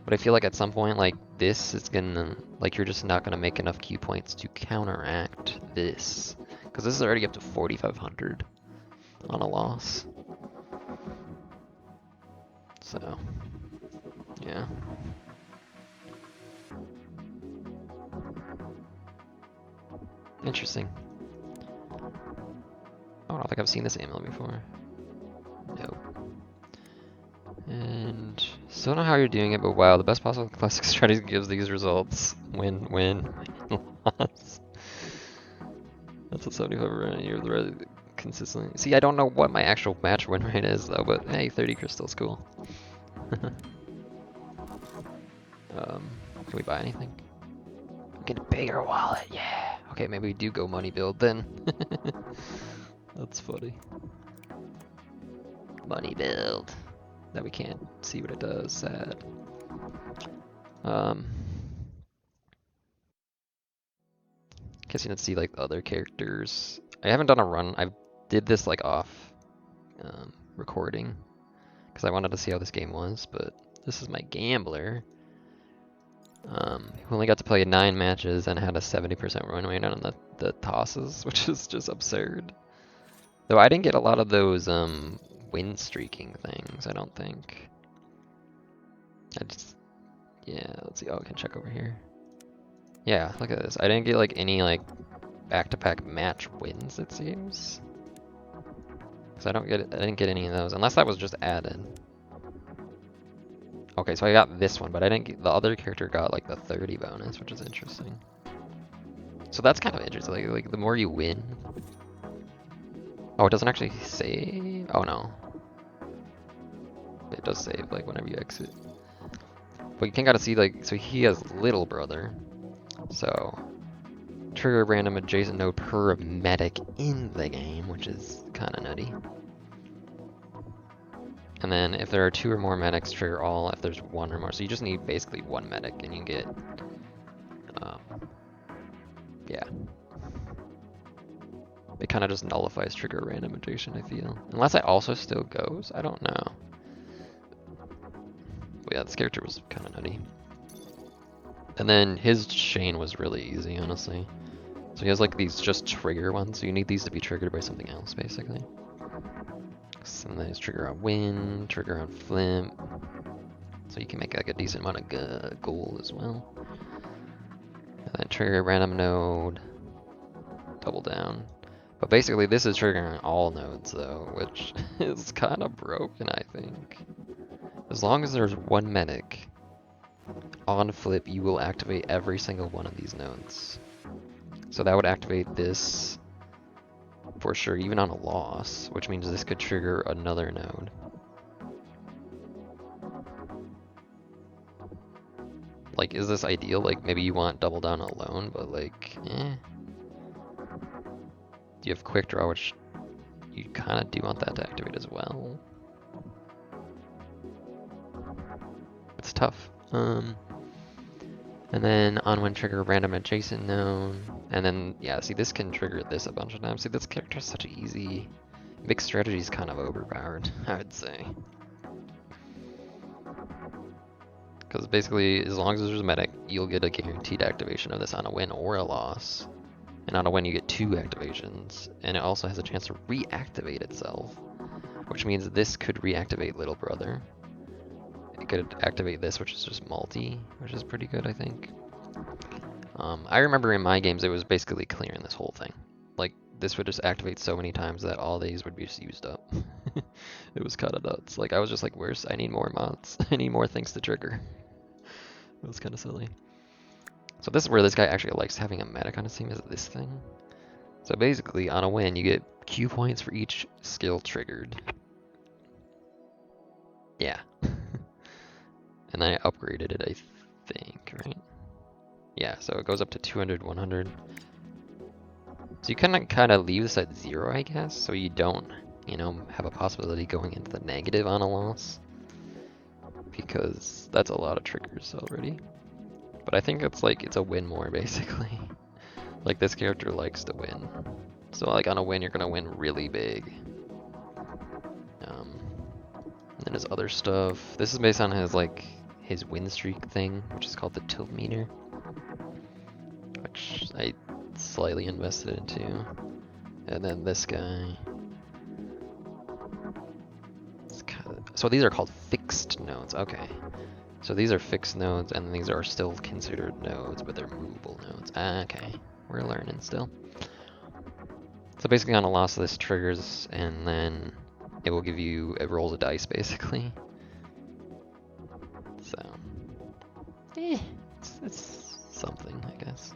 But I feel like at some point, like, this is gonna, like, you're just not gonna make enough Q points to counteract this. Because this is already up to 4,500 on a loss. So, yeah. Interesting. Oh, I don't think I've seen this email before. Nope. And still don't know how you're doing it, but wow, the best possible classic strategy gives these results. Win, win, loss. That's what 75 around you're the rest consistently. See, I don't know what my actual match win rate is though, but hey, 30 crystal's cool. Can we buy anything? Get a bigger wallet, yeah. Okay, maybe we do go money build then. That's funny. Money build. That we can't see what it does, sad. Guess you didn't see like the other characters. I haven't done a run. I did this like off recording because I wanted to see how this game was, but this is my gambler. Who only got to play 9 matches and had a 70% win rate on the tosses, which is just absurd. Though I didn't get a lot of those win streaking things, I don't think. Yeah, let's see. Oh, I can check over here. Yeah, look at this. I didn't get like any like back-to-back match wins, it seems. Because I didn't get any of those, unless that was just added. Okay, so I got this one, but I didn't get, the other character got like the 30 bonus, which is interesting. So that's kind of interesting, like the more you win. Oh, it doesn't actually save? Oh no. It does save, like whenever you exit. But you can gotta see, like, so he has little brother. So, trigger a random adjacent node per medic in the game, which is kinda nutty. And then if there are 2 or more medics, trigger all if there's 1 or more. So you just need basically 1 medic and you get, yeah. It kind of just nullifies trigger random adjacent, I feel. Unless it also still goes, I don't know. But yeah, this character was kind of nutty. And then his chain was really easy, honestly. So he has like these just trigger ones, so you need these to be triggered by something else, basically. So then there's trigger on wind, trigger on flip. So you can make like a decent amount of gold as well. And then trigger random node, double down. But basically this is triggering all nodes though, which is kind of broken, I think. As long as there's 1 medic, on flip you will activate every single one of these nodes. So that would activate this for sure, even on a loss, which means this could trigger another node. Like, is this ideal? Like, maybe you want double down alone, but like, eh. You have quick draw, which you kind of do want that to activate as well. It's tough. And then on when trigger random adjacent node, and then yeah, see this can trigger this a bunch of times. See, this character is such an easy. Mixed strategy is kind of overpowered, I would say. Because basically, as long as there's a medic, you'll get a guaranteed activation of this on a win or a loss. And on a win, you get 2 activations, and it also has a chance to reactivate itself, which means this could reactivate Little Brother. It could activate this, which is just multi, which is pretty good, I think. I remember in my games, it was basically clearing this whole thing. Like, this would just activate so many times that all these would be just used up. It was kind of nuts. Like, I was just like, I need more mods. I need more things to trigger. It was kind of silly. So this is where this guy actually likes having a medic on his team, is this thing. So basically, on a win, you get Q points for each skill triggered. Yeah. And then I upgraded it, I think, right? Yeah, so it goes up to 200, 100. So you can kind of leave this at 0, I guess, so you don't, have a possibility going into the negative on a loss. Because that's a lot of triggers already. But I think it's a win more, basically. Like, this character likes to win. So, like, on a win, you're gonna win really big. And then his other stuff. This is based on his win streak thing, which is called the tilt meter. Which I slightly invested into. And then this guy. So these are called fixed nodes, okay. So these are fixed nodes, and these are still considered nodes, but they're movable nodes. Okay, we're learning still. So basically on a loss, this triggers, and then it will give you, it rolls a dice, basically. So, it's something, I guess.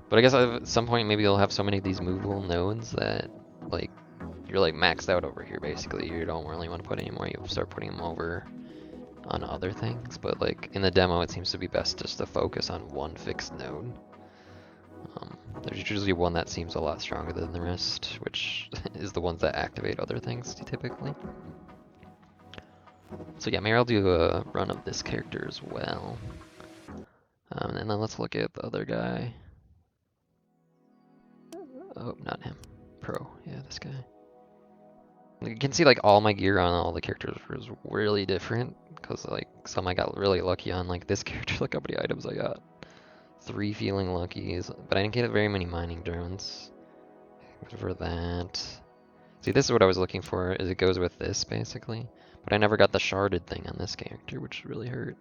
But I guess at some point, maybe you'll have so many of these movable nodes that, like, you're like maxed out over here, basically. You don't really want to put any more. You'll start putting them over on other things. But like in the demo, it seems to be best just to focus on one fixed node. There's usually one that seems a lot stronger than the rest, which is the ones that activate other things typically. So yeah, maybe I'll do a run of this character as well. And then let's look at the other guy. Oh, not him. Pro, yeah, this guy. You can see like all my gear on all the characters was really different because like some I got really lucky on. Like this character, look how many items I got. 3 feeling luckies, but I didn't get very many mining drones for that. See, this is what I was looking for, is it goes with this basically, but I never got the sharded thing on this character, which really hurt.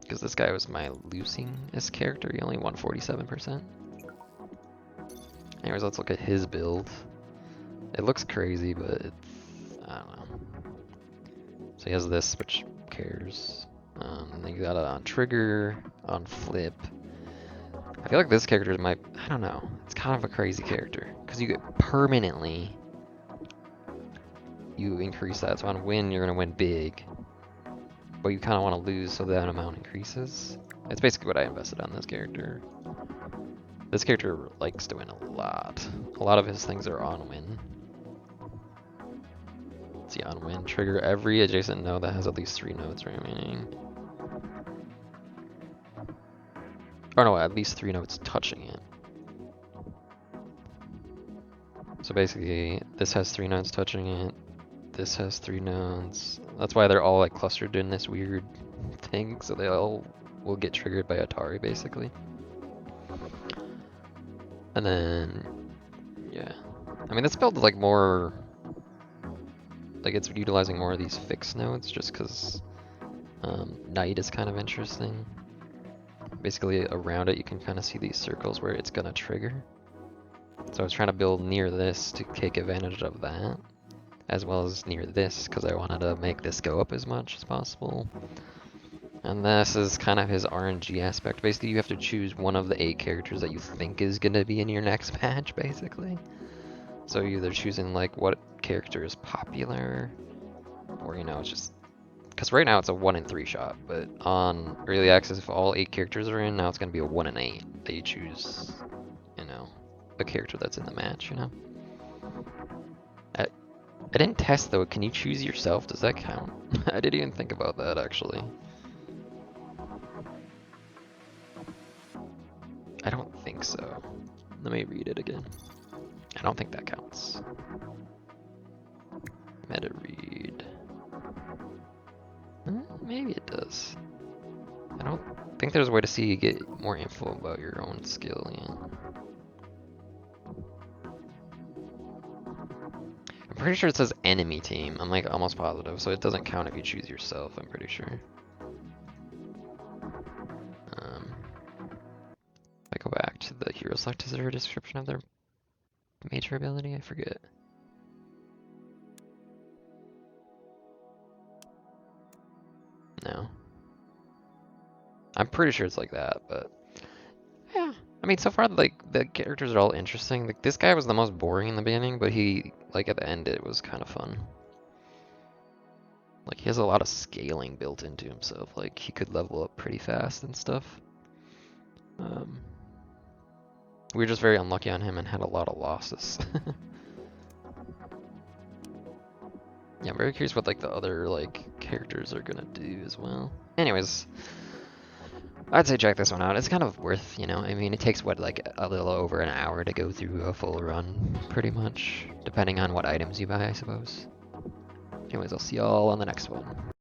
Because this guy was my losingest character, he only won 47%. Anyways, let's look at his build. It looks crazy, but it's, I don't know. So he has this, which cares. Then you got it on trigger, on flip. I feel like this character is I don't know, it's kind of a crazy character. Because you get permanently, you increase that. So on win, you're going to win big. But you kind of want to lose so that amount increases. It's basically what I invested on this character. This character likes to win a lot. A lot of his things are on win. Let's see, on win, trigger every adjacent node that has at least 3 nodes remaining. Or no, at least 3 nodes touching it. So basically, this has 3 nodes touching it. This has 3 nodes. That's why they're all like clustered in this weird thing, so they all will get triggered by Atari basically. And then, yeah. I mean, this build is like more, like it's utilizing more of these fixed nodes just because Night is kind of interesting. Basically around it you can kind of see these circles where it's gonna trigger. So I was trying to build near this to take advantage of that, as well as near this because I wanted to make this go up as much as possible. And this is kind of his RNG aspect. Basically you have to choose one of the 8 characters that you think is gonna be in your next patch basically. So you're either choosing like what character is popular, or you know, it's just, because right now it's a 1 in 3 shot, but on early access if all 8 characters are in, now it's gonna be a 1 in 8 that you choose, you know, a character that's in the match, you know. I didn't test though, can you choose yourself? Does that count? I didn't even think about that actually. I don't think so. Let me read it again. I don't think that counts. Meta read. Maybe it does. I don't think there's a way to see you get more info about your own skill yet. I'm pretty sure it says enemy team. I'm like almost positive, so it doesn't count if you choose yourself, I'm pretty sure. If I go back to the hero select, is there a description of their major ability? I forget. No. I'm pretty sure it's like that, but yeah. I mean, so far, like, the characters are all interesting. Like, this guy was the most boring in the beginning, but he, like, at the end, it was kind of fun. Like, he has a lot of scaling built into himself. Like, he could level up pretty fast and stuff. We were just very unlucky on him and had a lot of losses. Yeah, I'm very curious what, like, the other, like, characters are gonna do as well. Anyways, I'd say check this one out. It's kind of worth, you know, I mean, it takes, what, like, a little over an hour to go through a full run, pretty much, depending on what items you buy, I suppose. Anyways, I'll see y'all on the next one.